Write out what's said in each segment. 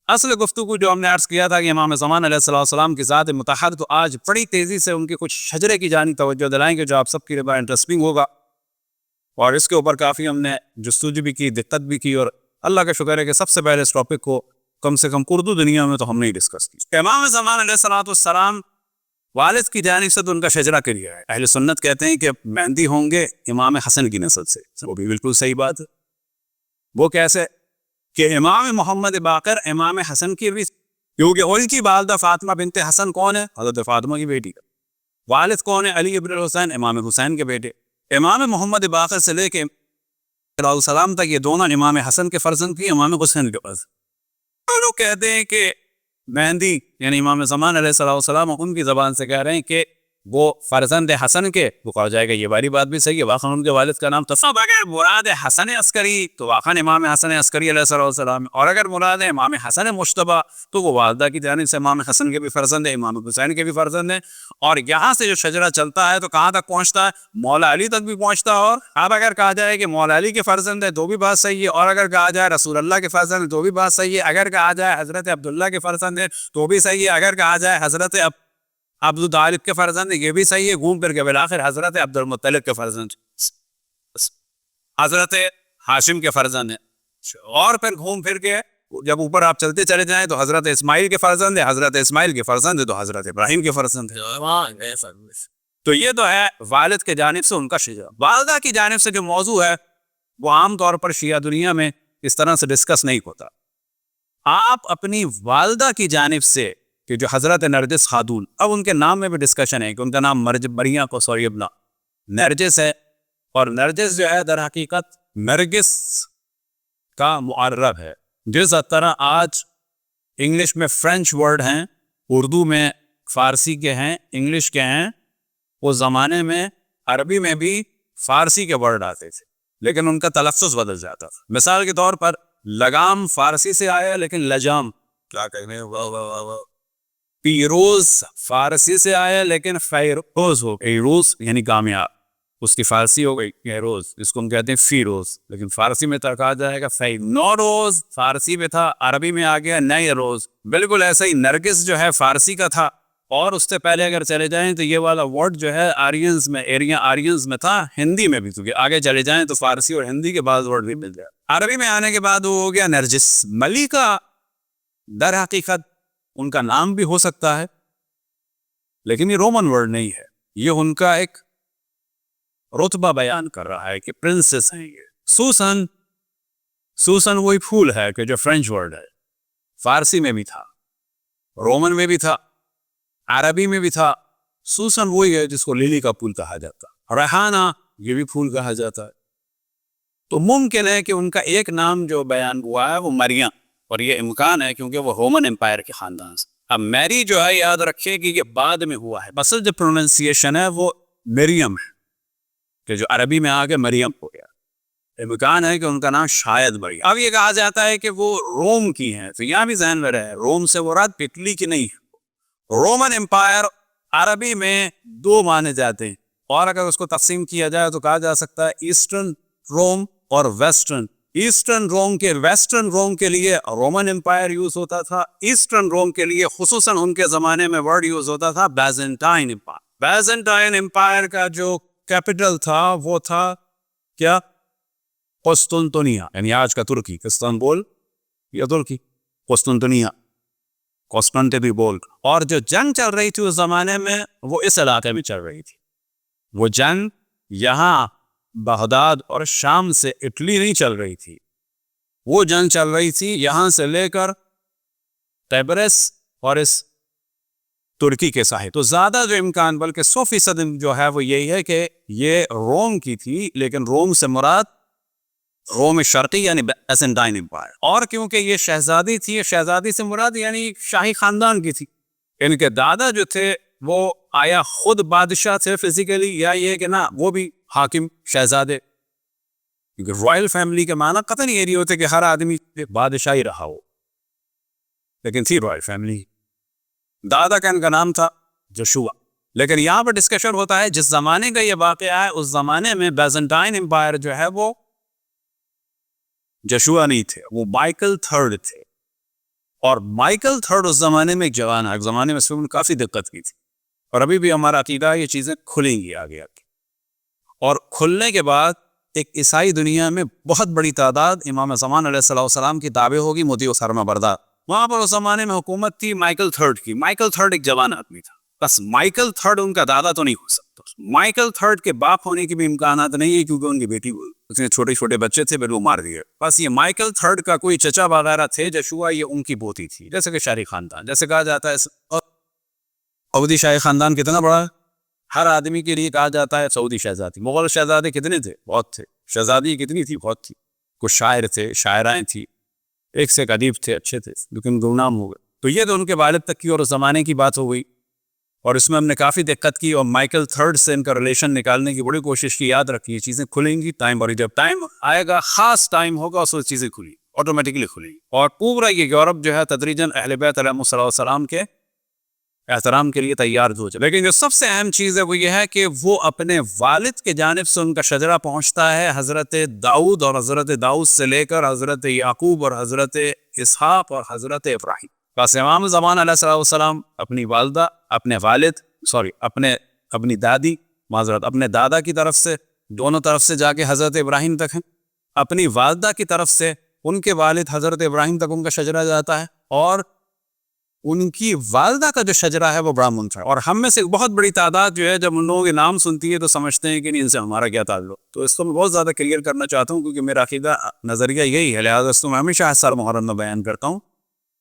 اصل گفتگو جو ہم نے عرض کیا تھا کہ امام زمان علیہ السلام کی ذات مطہر، تو آج بڑی تیزی سے ان کے کچھ شجرے کی جانب توجہ دلائیں گے جو آپ سب کی لیے انٹرسٹنگ ہوگا، اور اس کے اوپر کافی ہم نے جستجو بھی کی، دقت بھی کی، اور اللہ کا شکر ہے کہ سب سے پہلے اس ٹاپک کو کم سے کم اردو دنیا میں تو ہم نے ڈسکس کی۔ امام زمان علیہ السلام والد کی جانب سے تو ان کا شجرہ کلیا ہے، اہل سنت کہتے ہیں کہ مہدی ہوں گے امام حسن کی نسل سے، وہ بھی بالکل صحیح بات ہے۔ وہ کیسے کہ امام محمد باقر امام حسن کی بھی، کیونکہ ان کی والدہ فاطمہ بنت حسن کون ہے؟ حضرت فاطمہ کی بیٹی، والد کون ہے؟ علی ابن الحسین امام حسین کے بیٹے۔ امام محمد باقر سے لے کے علیہ السلام تک یہ دونوں امام حسن کے فرزند تھی، امام حسین کے فرزند۔ لوگ کہتے ہیں کہ مہدی یعنی امام زمان علیہ السلام ان کی زبان سے کہہ رہے ہیں کہ وہ فرزند حسن کے، وہ کہا جائے گا یہ والی بات بھی صحیح ہے، واقعا ان کے والد کا نام تصاب، اگر مراد حسن عسکری تو واقعا امام حسن عسکری علیہ السلام، اور اگر مراد ہے امام حسن مشتبہ تو وہ والدہ کی جانب سے امام حسن کے بھی فرزند ہیں، امام حسین کے بھی فرزند ہیں۔ اور یہاں سے جو شجرہ چلتا ہے تو کہاں تک پہنچتا ہے؟ مولا علی تک بھی پہنچتا ہے۔ اور اب اگر کہا جائے کہ مولا علی کے فرزند ہے تو بھی بات صحیح ہے، اور اگر کہا جائے رسول اللہ کے فرزند ہے تو بھی بات صحیح ہے، اگر کہا جائے حضرت عبداللہ کے فرزند ہے تو بھی صحیح ہے، اگر کہا جائے حضرت عبدالطالب کے فرزند ہے یہ بھی صحیح ہے، گھوم پھر کے بالآخر حضرت عبد المطلب کے فرزند، حضرت ہاشم کے فرزند ہیں، اور پھر گھوم پھر کے جب اوپر آپ چلتے چلے جائیں تو حضرت اسماعیل کے فرزند ہے، حضرت اسماعیل کے فرزند ہے تو حضرت ابراہیم کے فرزند ہے۔ تو یہ تو ہے والد کے جانب سے ان کا شجرہ۔ والدہ کی جانب سے جو موضوع ہے وہ عام طور پر شیعہ دنیا میں اس طرح سے ڈسکس نہیں ہوتا۔ آپ اپنی والدہ کی جانب سے کہ جو حضرت نرجس خاتون، اب ان کے نام میں بھی ڈسکشن ہے کہ ان کا نام نرجس ہے، اور نرجس جو ہے در حقیقت نرگس کا معرب ہے، جس طرح آج انگلش میں فرینچ ورڈ ہیں، اردو میں فارسی کے ہیں، انگلش کے ہیں، اس زمانے میں عربی میں بھی فارسی کے ورڈ آتے تھے لیکن ان کا تلفظ بدل جاتا تھا۔ مثال کے طور پر لگام فارسی سے آیا لیکن لجام کیا کہنے، پیروز فارسی سے آیا لیکن فیروز ہو گئی، فیروز یعنی کامیاب، اس کی فارسی ہو گئی فیروز، اس کو ہم کہتے ہیں فیروز، لیکن فارسی میں کہا جائے گا نوروز، فارسی میں تھا عربی میں آ گیا نئے روز۔ بالکل ایسا ہی نرگس جو ہے فارسی کا تھا، اور اس سے پہلے اگر چلے جائیں تو یہ والا ورڈ جو ہے آرینز میں، آرینز میں تھا، ہندی میں بھی تو آگے چلے جائیں تو فارسی اور ہندی کے بعض ورڈ بھی مل جائے، عربی میں آنے کے بعد وہ ہو گیا نرجس۔ ملیکہ در حقیقت ان کا نام بھی ہو سکتا ہے لیکن یہ رومن ورڈ نہیں ہے، یہ ان کا ایک رتبہ بیان کر رہا ہے کہ پرنسس ہیں یہ۔ سوسن وہی پھول ہے کہ جو فرینچ ورڈ ہے، فارسی میں بھی تھا، رومن میں بھی تھا، عربی میں بھی تھا۔ سوسن وہی ہے جس کو للی کا پھول کہا جاتا، ریحانہ یہ بھی پھول کہا جاتا ہے۔ تو ممکن ہے کہ ان کا ایک نام جو بیان ہوا ہے وہ مریم، اور یہ امکان ہے کیونکہ وہ رومن امپائر کے خاندان سے۔ اب میری جو ہے یاد رکھے کہ یہ بعد میں ہوا ہے، اصل جو پروننسیشن ہے وہ مریم ہے کہ جو عربی میں آگے مریم ہو گیا، امکان ہے کہ ان کا نام شاید مریم۔ اب یہ کہا جاتا ہے کہ وہ روم کی ہیں، تو یہاں بھی ذہن میں رہے روم سے مراد اٹلی کی نہیں ہے۔ رومن امپائر عربی میں دو مانے جاتے ہیں، اور اگر اس کو تقسیم کیا جائے تو کہا جا سکتا ہے ایسٹرن روم اور ویسٹرن۔ ایسٹرن روم کے ویسٹرن روم کے لیے رومن امپائر یوز ہوتا تھا، ایسٹرن روم کے لیے خصوصاً ان کے زمانے میں ورڈ یوز ہوتا تھا بیزنٹائن امپائر۔ بیزنٹائن امپائر کا جو کیپٹل تھا وہ تھا کیا؟ قسطنطنیہ، یعنی آج کا ترکی، استنبول یا ترکی، قسطنطنیہ، قسطنطنیبول۔ اور جو جنگ چل رہی تھی اس زمانے میں وہ اس علاقے میں چل رہی تھی، وہ جنگ یہاں بغداد اور شام سے اٹلی نہیں چل رہی تھی، وہ جنگ چل رہی تھی یہاں سے لے کر تیبرس اور اس ترکی کے ساحل۔ تو زیادہ جو امکان، بلکہ 100% جو ہے وہ یہی ہے کہ یہ روم کی تھی، لیکن روم سے مراد روم شرقی یعنی بیزنٹائن امپائر۔ اور کیونکہ یہ شہزادی تھی، شہزادی سے مراد یعنی شاہی خاندان کی تھی، ان کے دادا جو تھے وہ آیا خود بادشاہ تھے فزیکلی، یا یہ کہ نہ وہ بھی حاکم شہزادے، کیونکہ رائل فیملی کے معنی قطعی یہ نہیں ہوتے کہ ہر آدمی بادشاہی رہا ہو، لیکن تھی رائل فیملی۔ دادا کا ان کا نام تھا جشوا۔ لیکن یہاں پر ڈسکشن ہوتا ہے جس زمانے کا یہ واقعہ ہے اس زمانے میں بیزنٹائن امپائر جو ہے وہ جشوا نہیں تھے، وہ مائیکل تھرڈ تھے۔ اور مائیکل تھرڈ اس زمانے میں ایک جوان ہے، ایک زمانے میں اس نے کافی دقت کی تھی، اور ابھی بھی ہمارا عقیدہ یہ چیزیں کھلیں گی آگے آگے، اور کھلنے کے بعد ایک عیسائی دنیا میں بہت بڑی تعداد امام زمان علیہ السلام کی تابع ہوگی، مطیع و فرما بردار۔ وہاں پر اس زمانے میں حکومت تھی مائیکل تھرڈ کی۔ مائیکل تھرڈ ایک جوان آدمی تھا، بس مائیکل تھرڈ ان کا دادا تو نہیں ہو سکتا، مائیکل تھرڈ کے باپ ہونے کے بھی امکانات نہیں ہے، کیونکہ ان کی بیٹی اس نے چھوٹے چھوٹے بچے تھے پھر وہ مار دیے۔ بس یہ مائیکل تھرڈ کا کوئی چچا وغیرہ تھے جشوا، یہ ان کی پوتی تھی، جیسے کہ شاہی خاندان، جیسے کہا جاتا ہے سعودی شاہی خاندان کتنا بڑا ہے، ہر آدمی کے لیے کہا جاتا ہے سعودی شہزادی۔ مغل شہزادے کتنے تھے؟ بہت تھے۔ شہزادی کتنی تھی؟ بہت تھی۔ کچھ شاعر تھے، شاعرائیں تھی، ایک سے ایک ادیب تھے، اچھے تھے، لیکن گمنام ہو گئے۔ تو یہ تو ان کے والد تک کی اور اس زمانے کی بات ہو گئی، اور اس میں ہم نے کافی دقت کی، اور مائیکل تھرڈ سے ان کا ریلیشن نکالنے کی بڑی کوشش کی۔ یاد رکھیے چیزیں کھلیں گی ٹائم، اور جب ٹائم آئے گا، خاص ٹائم ہوگا، اس وقت چیزیں کھلی آٹومیٹکلی کھلیں گی، اور پورا یہ یورپ جو ہے تدریجاً اہل بیت علیہ السلام کے احترام کے لیے تیار ہو جائے۔ لیکن جو سب سے اہم چیز ہے وہ یہ ہے کہ وہ اپنے والد کے جانب سے ان کا شجرہ پہنچتا ہے حضرت داؤد، اور حضرت داؤد سے لے کر حضرت یعقوب اور حضرت اسحاق اور حضرت ابراہیم۔ بس امام زمان علیہ السلام اپنی والدہ، اپنے والد، اپنی دادی، معذرت اپنے دادا کی طرف سے، دونوں طرف سے جا کے حضرت ابراہیم تک ہیں، اپنی والدہ کی طرف سے ان کے والد حضرت ابراہیم تک ان کا شجرہ جاتا ہے، اور ان کی والدہ کا جو شجرہ ہے وہ برہمن تھا۔ اور ہم میں سے بہت بڑی تعداد جو ہے جب ان لوگوں کے نام سنتی ہے تو سمجھتے ہیں کہ نہیں، ان سے ہمارا کیا تعلق۔ تو اس کو میں بہت زیادہ کلیئر کرنا چاہتا ہوں، کیونکہ میرا عقیدہ نظریہ یہی ہے، لہٰذا اس کو میں ہمیشہ سال محرم میں بیان کرتا ہوں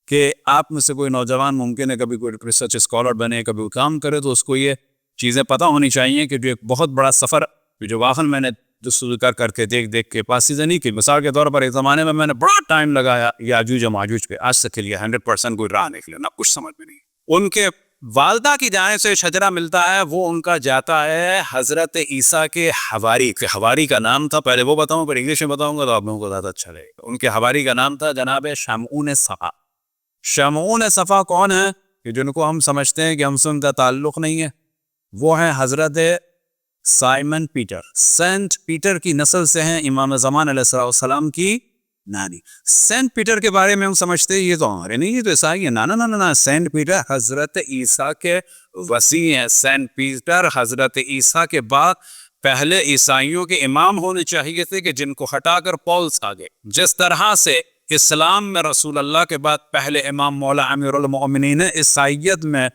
کہ آپ میں سے کوئی نوجوان ممکن ہے کبھی کوئی ریسرچ اسکالر بنے، کبھی کام کرے، تو اس کو یہ چیزیں پتہ ہونی چاہیے کہ جو ایک بہت بڑا سفر جو واقعاً میں نے کر کے دیکھ کے پاسیزہ نہیں کی۔ مثال کے طور پر ایک زمانے میں نے بڑا ٹائم لگایا یاجوج و ماجوج پہ، آج تک کے لیے 100% کوئی راہ نکلے نہ کچھ سمجھ میں نہیں۔ ان کے والدہ کی جانب سے شجرہ ملتا ہے، وہ ان کا جاتا ہے حضرت عیسیٰ کے حواری، کہ حواری کا نام تھا، پہلے وہ بتاؤں پھر انگلش میں بتاؤں گا تو آپ لوگوں کو زیادہ اچھا لگے گا۔ ان کے حواری کا نام تھا جناب شمعون صفا۔ شمعون صفا کون ہے؟ کہ جن کو ہم سمجھتے ہیں کہ ہم سے ان کا تعلق نہیں ہے، وہ ہیں حضرت سائمن پیٹر۔ سینٹ پیٹر کی نسل سے ہیں امام زمان علیہ السلام کی نانی۔ سینٹ پیٹر کے بارے میں ہم سمجھتے ہیں یہ تو ہمارے نہیں، یہ تو عیسائی ہے۔ نا، سینٹ پیٹر حضرت عیسیٰ کے وسیع ہیں۔ سینٹ پیٹر حضرت عیسیٰ کے بعد پہلے عیسائیوں کے امام ہونے چاہیے تھے، کہ جن کو ہٹا کر پولس آ گئے۔ جس طرح سے اسلام میں رسول اللہ کے بعد پہلے امام مولا امیر المؤمنین، عیسائیت میں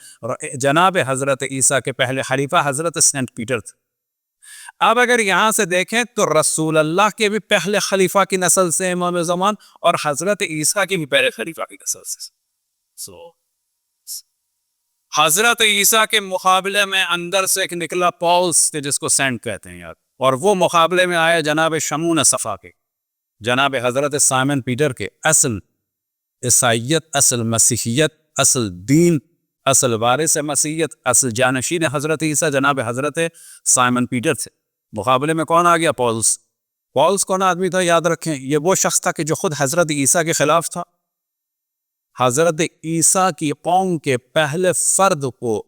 جناب حضرت عیسیٰ کے پہلے خلیفہ حضرت سینٹ پیٹر تھے۔ اب اگر یہاں سے دیکھیں تو رسول اللہ کے بھی پہلے خلیفہ کی نسل سے امام زمان، اور حضرت عیسیٰ کی بھی پہلے خلیفہ کی نسل سے۔ حضرت عیسیٰ کے مقابلے میں اندر سے ایک نکلا پولس، جس کو سینٹ کہتے ہیں یار، اور وہ مقابلے میں آیا جناب شمعون صفا کے، جناب حضرت سائمن پیٹر کے۔ اصل عیسائیت، اصل مسیحیت، اصل دین، اصل وارث مسیحیت، اصل جانشین حضرت عیسیٰ جناب حضرت سائمن پیٹر تھے۔ مقابلے میں کون آ گیا؟ پولس۔ پولس کون آدمی تھا؟ یاد رکھیں، یہ وہ شخص تھا کہ جو خود حضرت عیسیٰ کے خلاف تھا، حضرت عیسیٰ کی قوم کے پہلے فرد کو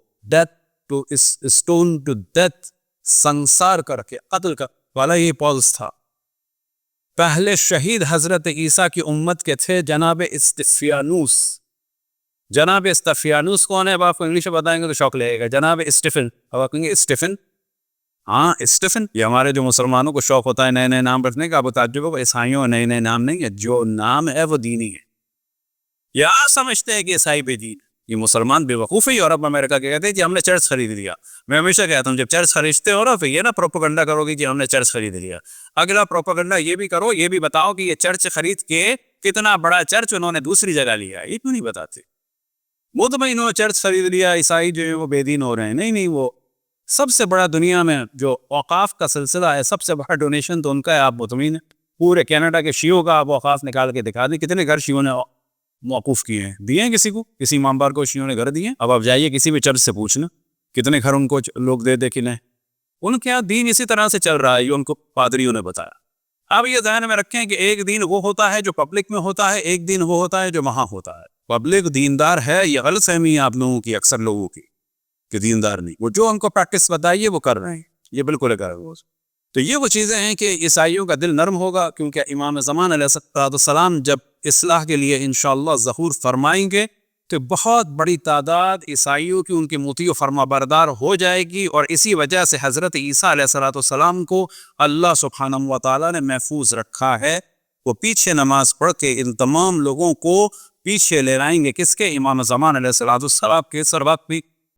اسٹون ٹو ڈیتھ سنسار کر کے قتل کر والا یہ پولس تھا۔ پہلے شہید حضرت عیسیٰ کی امت کے تھے جناب استفیانوس۔ جناب استفیانوس کون ہے؟ اب آپ کو انگلش میں بتائیں گے تو شوق لگے گا۔ جناب اسٹیفن، اب آپ کہیں گے اسٹیفن، ہاں اسٹیفن، یہ ہمارے جو مسلمانوں کو شوق ہوتا ہے نئے نئے نام رکھنے کا، اب تعجب ہوگا عیسائیوں نئے نئے نام نہیں ہے، جو نام ہے وہ دینی ہے۔ یا سمجھتے ہیں کہ عیسائی بے دین، یہ مسلمان بے وقوف ہے۔ یورپ امریکہ کے کہتے ہیں کہ ہم نے چرچ خرید لیا۔ میں ہمیشہ کہتا ہوں جب چرچ خریدتے ہو نا تو یہ نا پروپیگنڈا کرو گے کہ ہم نے چرچ خرید لیا، اگلا پروپیگنڈا یہ بھی کرو، یہ بھی بتاؤ کہ یہ چرچ خرید کے کتنا بڑا چرچ انہوں نے دوسری جگہ لیا، یہ کیوں نہیں بتاتے؟ مطمئن ہو چرچ خرید لیا، عیسائی جو ہے وہ بے دین ہو رہے ہیں۔ نہیں، وہ سب سے بڑا دنیا میں جو اوقاف کا سلسلہ ہے، سب سے بڑا ڈونیشن تو ان کا ہے، آپ مطمئن ہیں؟ پورے کینیڈا کے شیعوں کا آپ اوقاف نکال کے دکھا دیں، کتنے گھر شیعوں نے موقوف کیے ہیں، دیے ہیں کسی کو، کسی امام بار کو شیعوں نے گھر دیے ہیں۔ اب آپ جائیے کسی بھی چرچ سے پوچھنا کتنے گھر ان کو لوگ دے کہ نہیں، ان کے یہاں دین اسی طرح سے چل رہا ہے، یہ ان کو پادریوں نے بتایا۔ اب یہ ذہن میں رکھیں کہ ایک دین وہ ہوتا ہے جو پبلک میں ہوتا ہے، ایک دین وہ ہوتا ہے جو وہاں ہوتا ہے۔ پبلک دیندار ہے، یہ غلط فہمی ہے آپ لوگوں کی، اکثر لوگوں کی، کہ دیندار نہیں، وہ جو ان کو پریکٹس بتائیے وہ کر رہے ہیں، یہ بالکل ہے۔ تو یہ وہ چیزیں ہیں کہ عیسائیوں کا دل نرم ہوگا، کیونکہ امام زمان علیہ السلام جب اصلاح کے لیے انشاءاللہ ظہور فرمائیں گے تو بہت بڑی تعداد عیسائیوں کی ان کے مطیع و فرما بردار ہو جائے گی، اور اسی وجہ سے حضرت عیسیٰ علیہ السلام کو اللہ سبحانہ و تعالیٰ نے محفوظ رکھا ہے۔ وہ پیچھے نماز پڑھ کے ان تمام لوگوں کو پیچھے لے آئیں گے، کس کے؟ امام زمان علیہ السلام کے سر وقت بھی